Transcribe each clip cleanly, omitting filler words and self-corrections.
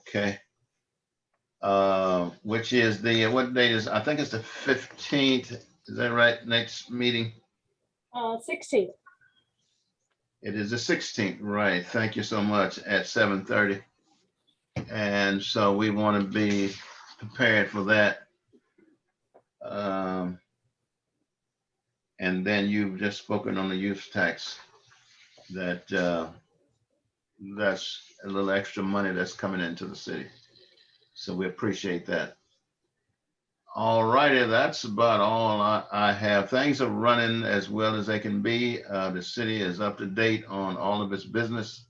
Okay. Which is what date is, I think it's the 15th. Is that right? Next meeting? 16th. It is the 16th, right? Thank you so much, at 7:30. And so we want to be prepared for that. And then you've just spoken on the use tax, that that's a little extra money that's coming into the city. So we appreciate that. All righty, that's about all I have. Things are running as well as they can be. The city is up to date on all of its business.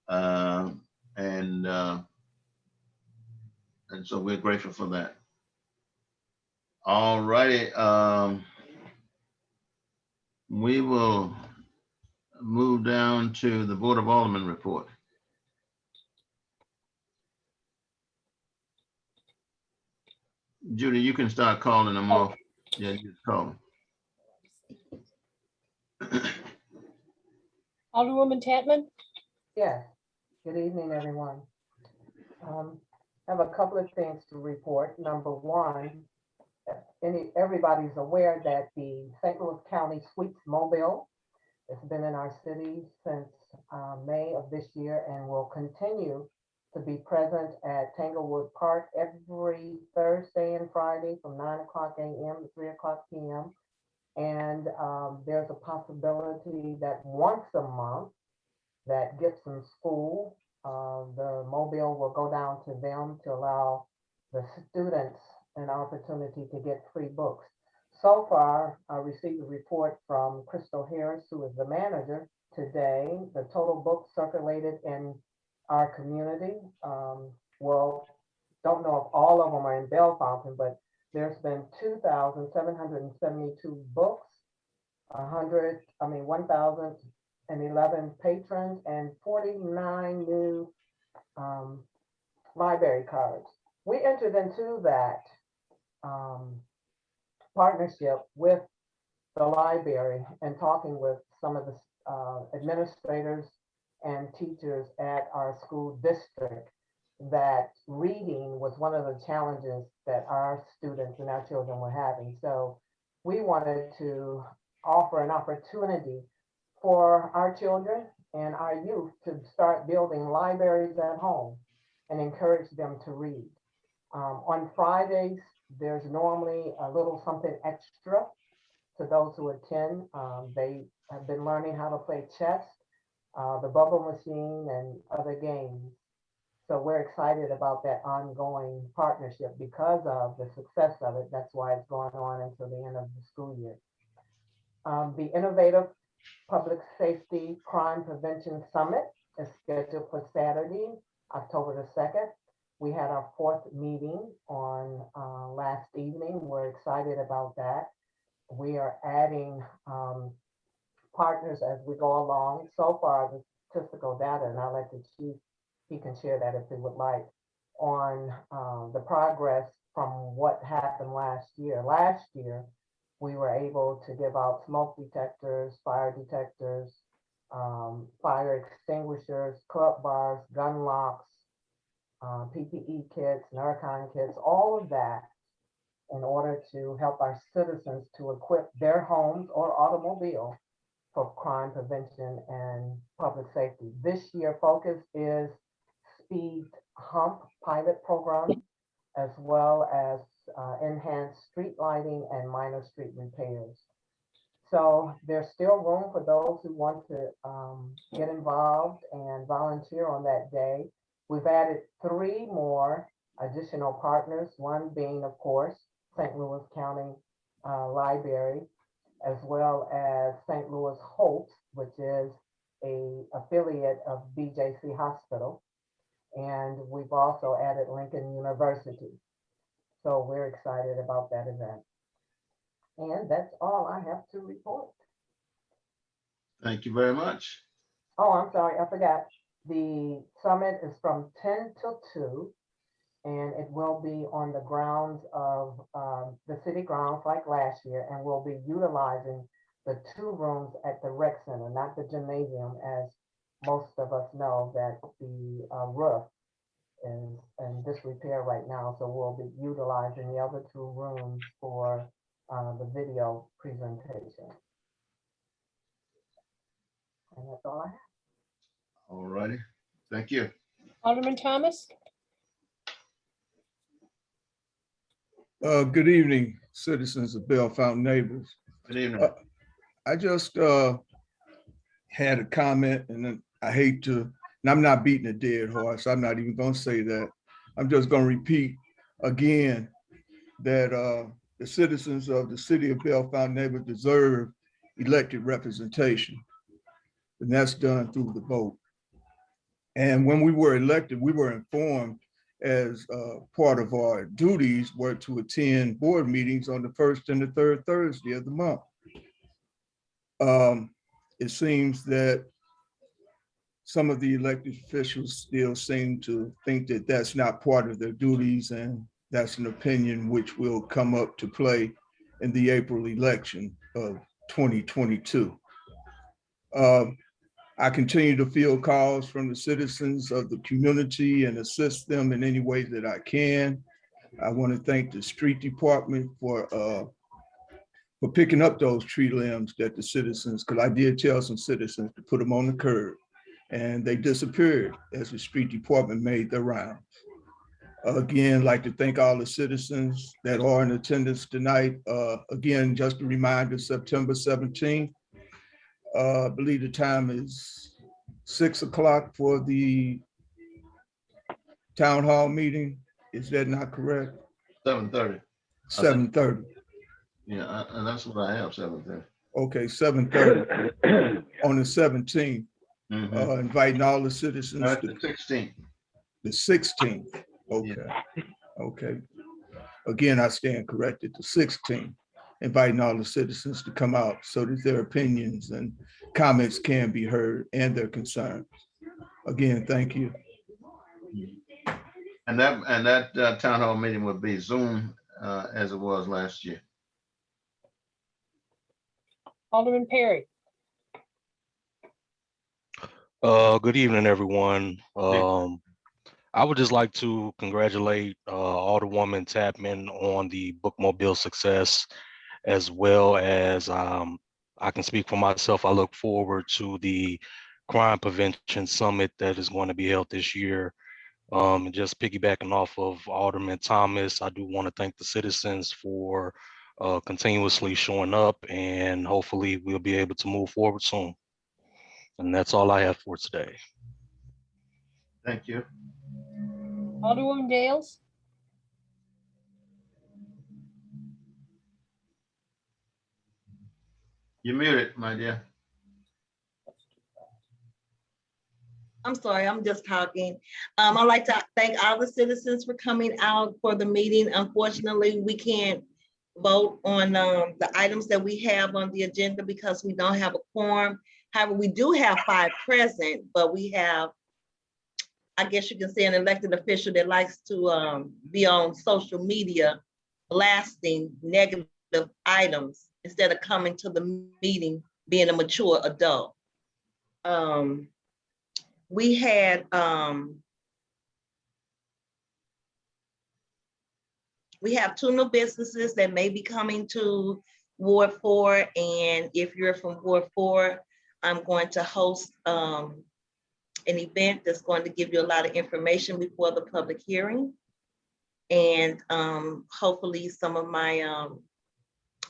And so we're grateful for that. All righty. We will move down to the Board of Aldermen report. Judy, you can start calling them off. Yeah, you just call them. Alderwoman Tatman? Yes, good evening, everyone. I have a couple of things to report. Number one, everybody's aware that the St. Louis County Sweeps Mobile has been in our city since May of this year and will continue to be present at Tanglewood Park every Thursday and Friday from 9 o'clock a.m. to 3 o'clock p.m. And there's a possibility that once a month that Gibson School, the mobile will go down to them to allow the students an opportunity to get free books. So far, I received a report from Crystal Harris, who is the manager today. The total books circulated in our community. Well, don't know if all of them are in Bellefontaine, but there's been 2,772 books, 1,011 patrons, and 49 new library cards. We entered into that partnership with the library and talking with some of the administrators and teachers at our school district, that reading was one of the challenges that our students and our children were having. So we wanted to offer an opportunity for our children and our youth to start building libraries at home and encourage them to read. On Fridays, there's normally a little something extra to those who attend. They have been learning how to play chess, the bubble machine, and other games. So we're excited about that ongoing partnership because of the success of it. That's why it's going on until the end of the school year. The Innovative Public Safety Crime Prevention Summit is scheduled for Saturday, October the 2nd. We had our 4th meeting on last evening. We're excited about that. We are adding partners as we go along. So far, the statistical data, and I'll let the chief, he can share that if he would like, on the progress from what happened last year. Last year, we were able to give out smoke detectors, fire detectors, fire extinguishers, club bars, gun locks, PPE kits, Narcan kits, all of that in order to help our citizens to equip their homes or automobile for crime prevention and public safety. This year focus is speed hump pilot program, as well as enhanced street lighting and minor street repairs. So there's still room for those who want to get involved and volunteer on that day. We've added 3 more additional partners, one being, of course, St. Louis County Library, as well as St. Louis Hope, which is an affiliate of BJC Hospital. And we've also added Lincoln University. So we're excited about that event. And that's all I have to report. Thank you very much. Oh, I'm sorry, I forgot. The summit is from 10 till 2, and it will be on the grounds of the city grounds like last year, and we'll be utilizing the 2 rooms at the rec center, not the gymnasium, as most of us know that the roof is in disrepair right now, so we'll be utilizing the other two rooms for the video presentation. And that's all I have. All righty. Thank you. Alderman Thomas? Good evening, citizens of Bell Fountain neighbors. Good evening. I just had a comment, and then I hate to, and I'm not beating a dead horse. I'm not even going to say that. I'm just going to repeat again that the citizens of the city of Bell Fountain neighbors deserve elected representation, and that's done through the vote. And when we were elected, we were informed as part of our duties were to attend board meetings on the first and the third Thursday of the month. It seems that some of the elected officials still seem to think that that's not part of their duties, and that's an opinion which will come up to play in the April election of 2022. I continue to field calls from the citizens of the community and assist them in any way that I can. I want to thank the street department for picking up those tree limbs that the citizens, because I did tell some citizens to put them on the curb, and they disappeared as the street department made their rounds. Again, like to thank all the citizens that are in attendance tonight. Again, just a reminder, September 17th, I believe the time is 6 o'clock for the town hall meeting. Is that not correct? 7:30. 7:30. Yeah, and that's what I have, 7:30. Okay, 7:30 on the 17th. Mhm. Inviting all the citizens That's to the 16th. the 16th. Okay, okay. Again, I stand corrected, the 16th. Inviting all the citizens to come out so that their opinions and comments can be heard and their concerns. Again, thank you. And that town hall meeting would be Zoom as it was last year. Alderman Perry? Good evening, everyone. I would just like to congratulate Alderwoman Tapman on the bookmobile success, as well as I can speak for myself. I look forward to the crime prevention summit that is going to be held this year. And just piggybacking off of Alderman Thomas, I do want to thank the citizens for continuously showing up, and hopefully we'll be able to move forward soon. And that's all I have for today. Thank you. Alderwoman Gales? You're muted, my dear. I'm sorry, I'm just talking. I'd like to thank all the citizens for coming out for the meeting. Unfortunately, we can't vote on the items that we have on the agenda because we don't have a quorum. However, we do have 5 present, but we have, I guess you can say, an elected official that likes to be on social media blasting negative items instead of coming to the meeting being a mature adult. We had we have 2 new businesses that may be coming to Ward 4, and if you're from Ward 4, I'm going to host an event that's going to give you a lot of information before the public hearing. And hopefully some of my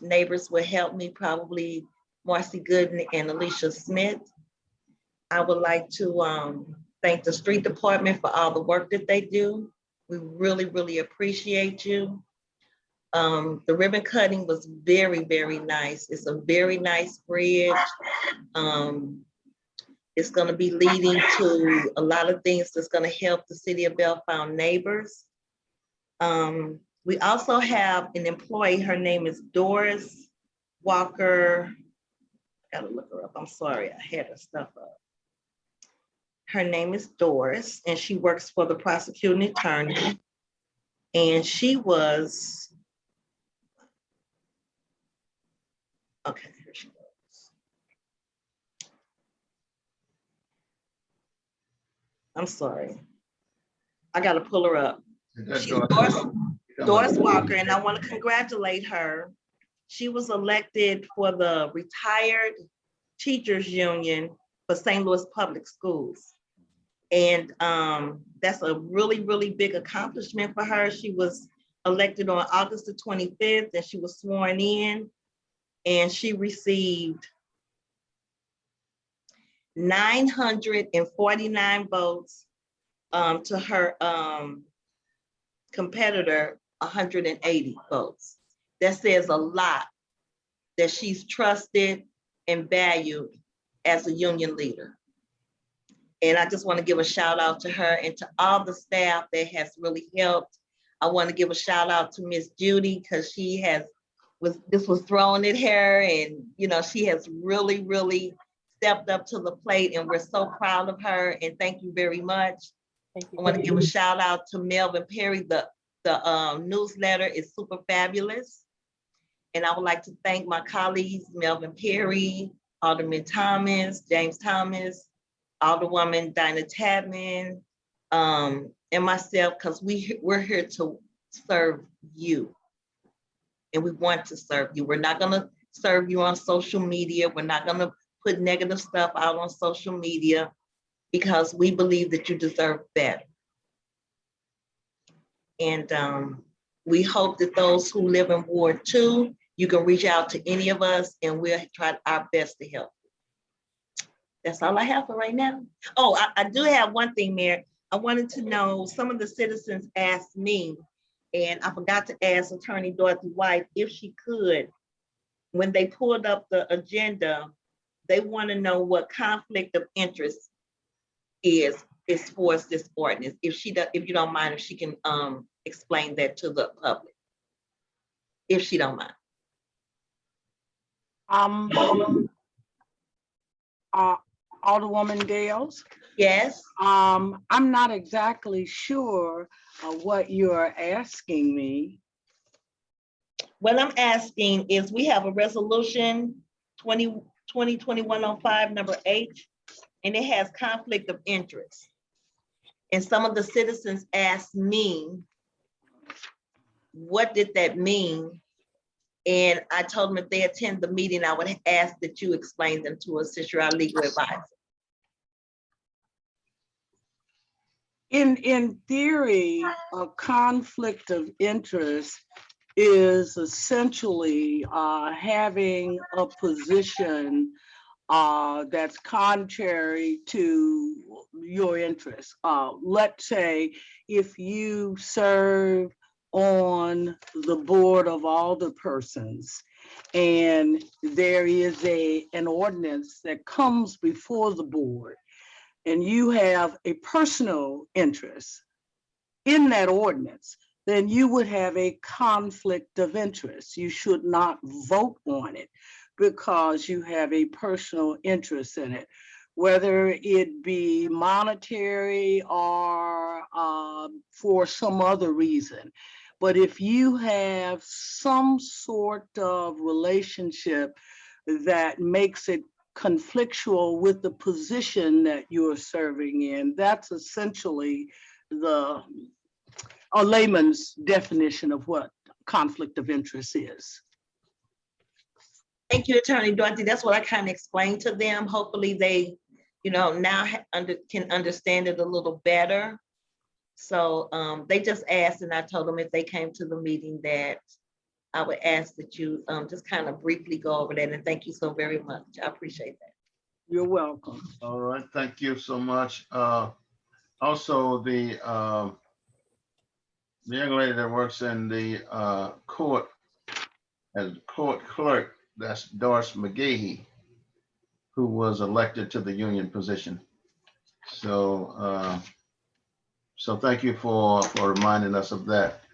neighbors will help me, probably Marcy Gooden and Alicia Smith. I would like to thank the street department for all the work that they do. We really, really appreciate you. The ribbon cutting was very, very nice. It's a very nice bridge. It's going to be leading to a lot of things that's going to help the city of Bell Fountain neighbors. We also have an employee. Her name is Doris Walker. I gotta look her up. I'm sorry, I had her stuff up. Her name is Doris, and she works for the prosecuting attorney. And she was, okay, here she goes. I'm sorry. I gotta pull her up. That's She's Doris. Doris Walker, and I want to congratulate her. She was elected for the Retired Teachers Union for St. Louis Public Schools. And that's a really, really big accomplishment for her. She was elected on August the 25th, and she was sworn in, and she received 949 votes to her competitor 180 votes. That says a lot that she's trusted and valued as a union leader. And I just want to give a shout out to her and to all the staff that has really helped. I want to give a shout out to Miss Judy, because this was thrown at her, and she has really, really stepped up to the plate, and we're so proud of her, and thank you very much. Thank you. I want to give a shout out to Melvin Perry. The newsletter is super fabulous. And I would like to thank my colleagues, Melvin Perry, Alderman Thomas, James Thomas, Alderwoman Dinah Tadman, and myself, because we're here to serve you. And we want to serve you. We're not gonna serve you on social media. We're not gonna put negative stuff out on social media, because we believe that you deserve better. And we hope that those who live in Ward 2, you can reach out to any of us, and we'll try our best to help. That's all I have for right now. Oh, I do have one thing, Mayor. I wanted to know, some of the citizens asked me, and I forgot to ask Attorney Dorothy White if she could, when they pulled up the agenda, they want to know what conflict of interest is for this ordinance. If you don't mind, if she can explain that to the public, if she don't mind. Alderwoman Gales. Yes. I'm not exactly sure what you're asking me. What I'm asking is, we have a resolution 2021-05 number H, and it has conflict of interest. And some of the citizens asked me, what did that mean? And I told them if they attend the meeting, I would ask that you explain them to us, since you're our legal advisor. In theory, a conflict of interest is essentially having a position that's contrary to your interests. Let's say if you serve on the board of alderpersons, and there is an ordinance that comes before the board, and you have a personal interest in that ordinance, then you would have a conflict of interest. You should not vote on it because you have a personal interest in it, whether it be monetary or for some other reason. But if you have some sort of relationship that makes it conflictual with the position that you're serving in, that's essentially a layman's definition of what conflict of interest is. Thank you, Attorney Dorothy. That's what I kind of explained to them. Hopefully they, now can understand it a little better. So they just asked, and I told them if they came to the meeting that I would ask that you just kind of briefly go over that. And thank you so very much. I appreciate that. You're welcome. All right, thank you so much. Also, the young lady that works in the court as court clerk, that's Doris McGahee, who was elected to the union position. So, so thank you for reminding us of that.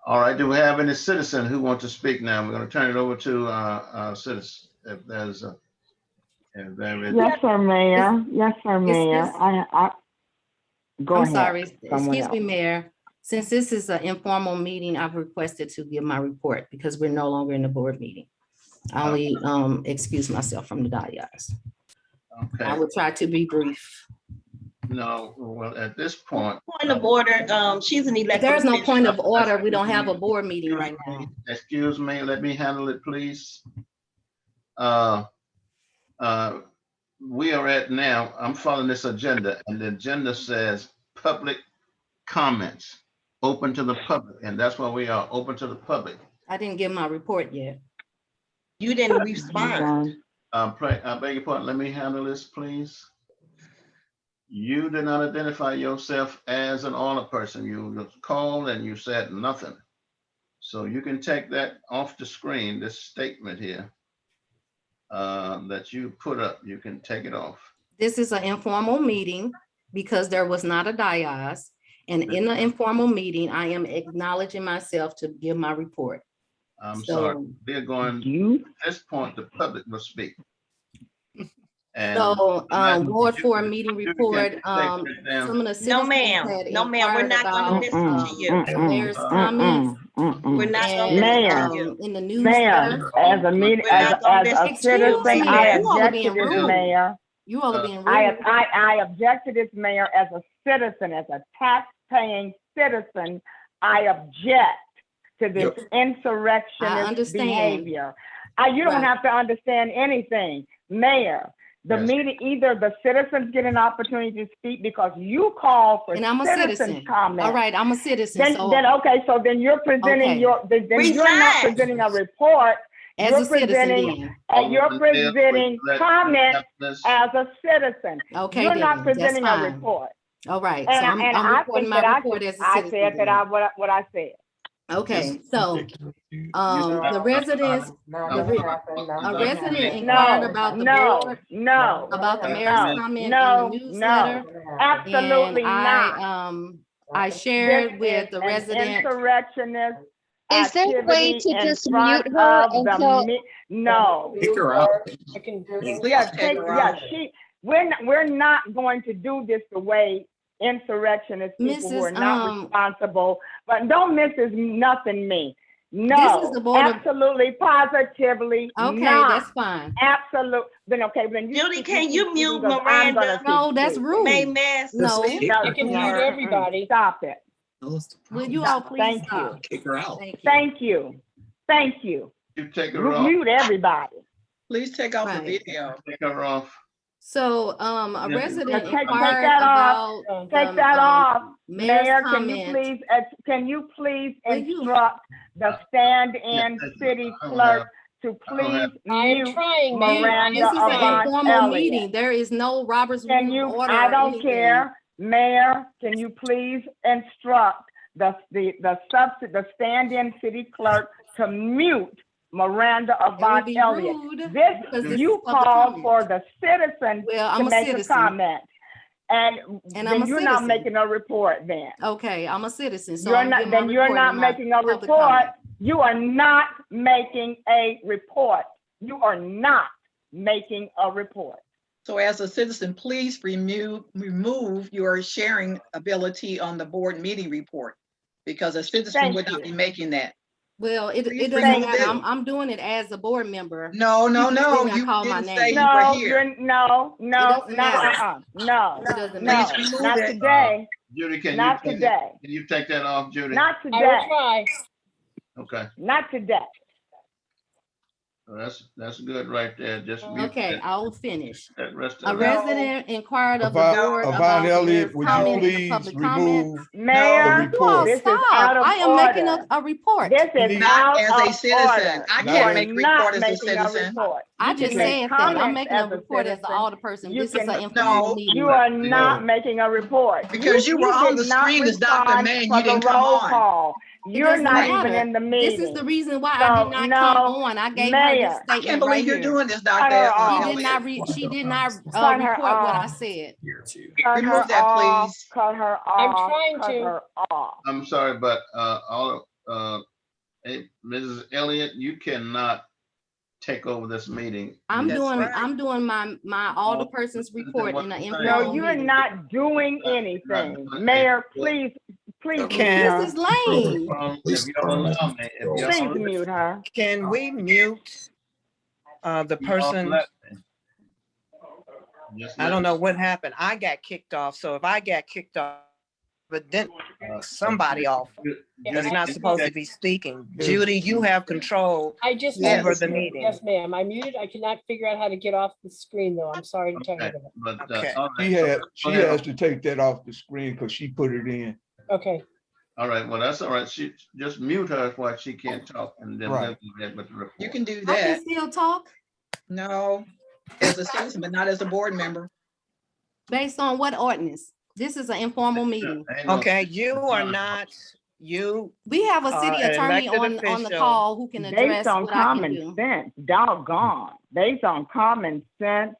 All right, do we have any citizen who want to speak now? We're going to turn it over to citizens. If there's a, if there is. Yes, sir, Mayor. Yes, sir, Mayor. Go I'm ahead. sorry, Someone excuse me, else. Mayor. Since this is an informal meeting, I've requested to give my report because we're no longer in the board meeting. I only excuse myself from the dais. I Okay, will try to be brief. No, well, at this point. Point of order, she's an If elected. there's no point official. of order, we don't have a board meeting right now. Excuse me, let me handle it, please. We are at now, I'm following this agenda, and the agenda says public comments, open to the public, and that's why we are open to the public. I didn't give my report yet. You didn't respond. I beg your pardon, let me handle this, please. You did not identify yourself as an alderperson. You called and you said nothing. So you can take that off the screen, this statement here that you put up, you can take it off. This is an informal meeting because there was not a dais. And in the informal meeting, I am acknowledging myself to give my report. I'm So- sorry, we're going, at this point, the public will speak. And So, Madam Ward Judy, 4 meeting Judy, report, can you take that down? some of the No, citizens ma'am. had No, ma'am. We're inquired not gonna about, listen to you. the mayor's comments. We're not gonna And, listen to you. in the Mayor, newsletter. as a meeting, We're not gonna as a listen to you citizen, right I now. You all are object to being this, rude. Mayor. You all are being rude. I object to this, Mayor, as a citizen, as a tax-paying citizen. I object to this insurrectionist understand. behavior. You don't Right. have to understand anything, Mayor. The Yes. meeting, either the citizens get an opportunity to speak because you call for And I'm a citizen citizen. comments. All right, I'm a citizen, Then, so okay, so then you're presenting Okay. then you're not Resign. presenting a report. as You're a citizen presenting, then. you're Alderman Dale, presenting let- comments let's- as a citizen. Okay, You're then, not that's presenting a fine. report. All right, so And I'm I reporting think my that report as a I citizen. said that then. what I said. Okay, so, No, the residents, No, No, that no, happened. No, a that resident happened. inquired No, about the no, board, no, about the No, mayor's no, comment in no, the newsletter. absolutely And not. I This shared with is the an resident. insurrectionist Is there a way activity to in just front mute her of the until? no. Kick her out. I can do this. Yeah, we're not going to do this the way insurrectionist people who are not responsible, but don't Mrs. Nothing me. No, This is the board of- absolutely, positively Okay, not. that's fine. Absolute, then okay, then you. Judy, can you mute because I'm gonna Miranda? No, that's speak. rude. May mess. No, You can mute everybody. Stop it. will you all please Thank stop? you. Kick her out. Thank you. Thank you. Thank you. You take her off, Mute everybody. Please take off the Right. video. take her off. So, a Yeah. resident Take inquired that off. about. Take that off. Mayor's Mayor, comment. can you please Will you- instruct the stand-in Yeah, city I don't clerk to don't please have- I am mute trying, Mayor. Miranda This is an Avant informal Elliott? meeting. There is no Robert's Can Rule you, of Order. I or don't anything. care, Mayor, can you please instruct the stand-in city clerk to mute Miranda It would Avant be Elliott? rude because This, this you is public called comment. for the citizen Well, to I'm a make a citizen. comment. And And I'm then a you're not citizen. making a report then. Okay, I'm a citizen, so You're I'm not, giving my then you're report not in my making a public report. comment. You are not making a report. You are not making a report. So as a citizen, please remove your sharing ability on the board meeting report, because a citizen Thank would not you. be making that. Well, it Please doesn't remove matter. it. I'm doing it as a board member. No, no, You no, did not you call my didn't say name. you were No, here. no, doesn't matter. no, It doesn't Please matter. remove not it. today, Judy, can not you, today, can you take that off, Judy? not I will today, try. Okay, not today. well, that's good right there, just mute Okay, I'll finish. that rest A of it. resident inquired of the About board Avant about the Elliott, mayor's would you comment in the please public comment. remove Mayor, the report. this is Stop. out of I am making order. a report. This is Not out as a of citizen. order. I You can't are make a not report as a making a citizen. report. I You just can make said that. I'm comments making a as a report as the citizen. alder person. You This is can- an informal No. meeting. You are No. not making a report. Because you were on the did not screen as Dr. respond Mann, for you didn't the come roll on. call. It You're doesn't not even matter. in the meeting. This is the reason why So, I did not come no, on. I gave her Mayor. this I can't statement right believe you're here. doing this, Cut her Dr. off. She did not Cut her report what I off. said. Cut Remove her that, off. please. Cut her I'm off. trying Cut to. her off. I'm sorry, but hey, Mrs. Elliott, you cannot take over this meeting. I'm That's doing right. my alderperson's report in an No, informal No, you're meeting. not doing anything. Not- Mayor, please mute her. This is lame. If you'll allow me, if you'll Please allow me. mute her. Can we mute the You all person? let me. Just I let don't know us- what happened. I got kicked off. So if I got kicked off, but then somebody off that's not supposed to be speaking. Judy, you have control I just Yes. over muted the you. meeting. Yes, ma'am. I muted. I cannot figure out how to get off the screen though. I'm sorry to tell you Okay, that. but, Okay. all She right, had, go she ahead. has to take that off the screen because she put it in. Okay. All right, well, that's all right. She just mute her while she can't talk and then Right. we'll get with the report. You can do I can that. still talk No, as a citizen, but not as a board member. based on what ordinance? This is an informal meeting. Ain't no- Okay, you are not, you, We have a city an attorney elected on the official. call who can address Based on what I can common do. sense, doggone, based on common sense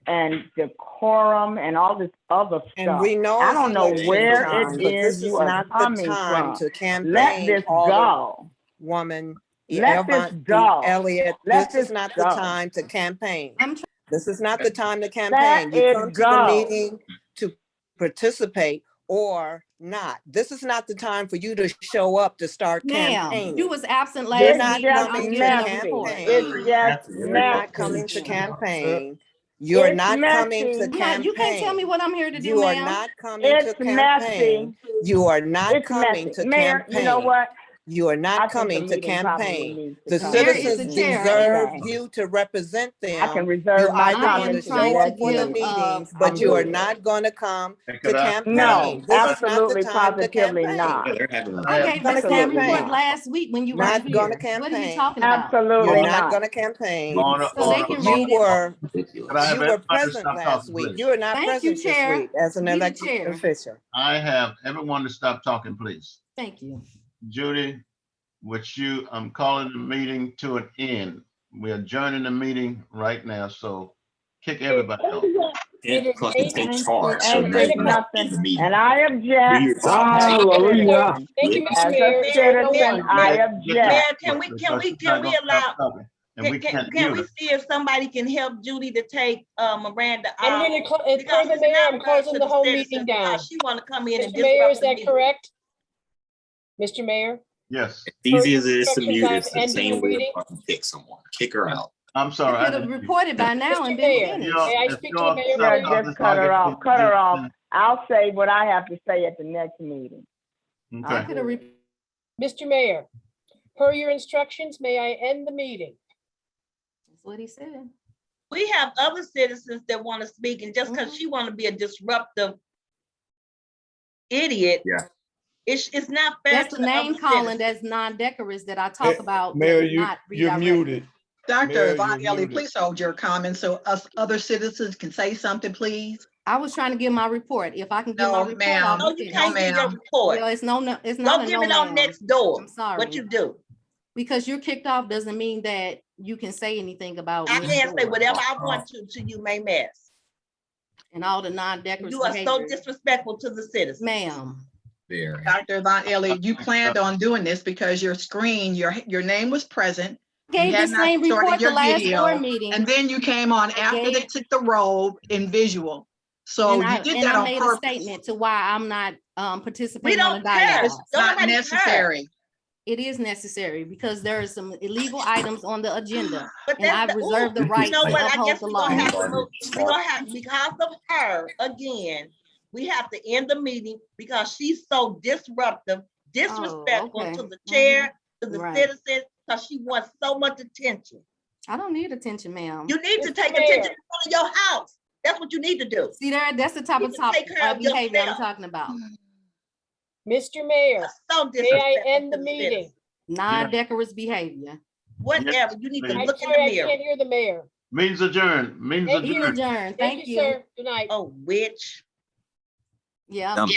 and decorum and all this other and stuff. we know I it's don't know election where time, it but is this you is are not the coming time from. to Let campaign, this Alderwoman go. Let this Elvon go. Elliott. Let This is this not the go. time to campaign. I'm This is not the time to Let campaign. You come it to the go. meeting to participate or not. This is not the time for you to show up to start Ma'am, campaigning. you was absent You're last not meeting. I'm coming to giving a messy. report. campaign. It's just You're not coming to messy. campaign. You're It's not coming to messy. No, you can't tell me campaign. what I'm here to do, You are ma'am. not coming to It's campaign. messy. You are not It's coming messy. to Mayor, you know campaign. what? You are I not think the coming to meeting probably campaign. needs to The come Mayor to is citizens the chair. deserve anyway. you to represent I them. can You reserve my either I going am to comments to the trying show to up next for the give, meeting. meetings, I'm but you are good. not going to come Hey, to could I- campaign. No, This is not the absolutely, time to positively campaign. not. I gave Gonna the same campaign. report last week when you weren't Not gonna here. What are you campaign. talking about? You're Absolutely not not. going to campaign. Order, So they order, can You read it. were Could I have you were everybody present stop last talking, week. please? You are not Thank you, present this Chair. week as an Be the elected chair. official. I have everyone to stop talking, please. Thank you. Judy, with you, I'm calling the meeting to an end. We're adjourning the meeting right now, so kick everybody off. It is eight. Ain't take nothing, and I object. Hallelujah. Thank you, Mr. As a Mayor. citizen, I Mayor, object. Mayor, can we allow, And we can't can mute we her. see if somebody can help Judy to take Miranda I'm out? gonna, per Because the it's mayor, not I'm fair closing to the whole citizens meeting down. because she want to come in and Mr. Mayor, disrupt is the that meeting. correct? Mr. Mayor? Yes, Easy as it is to mute, it's the same way to fucking kick someone, kick her out. I'm sorry. You I could have didn't hear you. reported by now and Mr. been Mayor, finished. Y'all- may I if speak to y'all the mayor, stop please? talking, Just cut her I'll off, cut her off. get- I'll say what I have to say at the next meeting. I Okay, could have. Mr. Mayor, per your instructions, may I end the meeting? That's what he said. We have other citizens that want to speak, and just because she want to be a disruptive idiot, Yeah. it's not fair That's to the the name other calling citizens. that's non-decorous that I talk about. that Mayor, was not you're redirected. muted. Dr. Mayor, Von you're Ellie, muted. please hold your comments so us other citizens can say something, please. I was trying to give my report. If I can give my No, report, ma'am. I'll No, be you finished. can't give your ma'am. report. Well, it's no, it's Go not a give no, it on ma'am. next door. I'm sorry. What you do? Because you're kicked off doesn't mean that you can say anything about I me can't say whatever I want to you, May Mess. and all the non-decorous You are so behavior. disrespectful to the citizens. Ma'am, There. Dr. Von Ellie, you planned on doing this because your screen, your name was present. You gave the had not same started report the your last video, board meeting. and then you came on after they gave- took the roll in visual. So And you did I that on made a purpose. statement to why I'm not We participating on the don't care. dialogue. It's not Nobody cares. necessary. It is necessary because there are some illegal items on the agenda. But And I that's reserve the you right know to what? I uphold guess the we're law. gonna have to move. We're gonna have, because of her again, we have to end the meeting because she's so disruptive, disrespectful okay. to the chair, to the Right. citizens, because she wants so much attention. I don't need attention, ma'am. You need to Mr. take Mayor. attention from your house. That's what you need to do. See there, that's the type You of need to take care of behavior I'm yourself. talking about. Mr. Mayor, So may I disrespectful end to the the meeting? citizens. Non-decorous behavior. Whatever, you need to please. I'm look in sorry, the I mirror. can't hear the mayor. meeting's adjourned, meeting's Thank Meeting you. adjourned. adjourned. Thank you, sir. Good night. Oh, witch. Yeah. Dumb.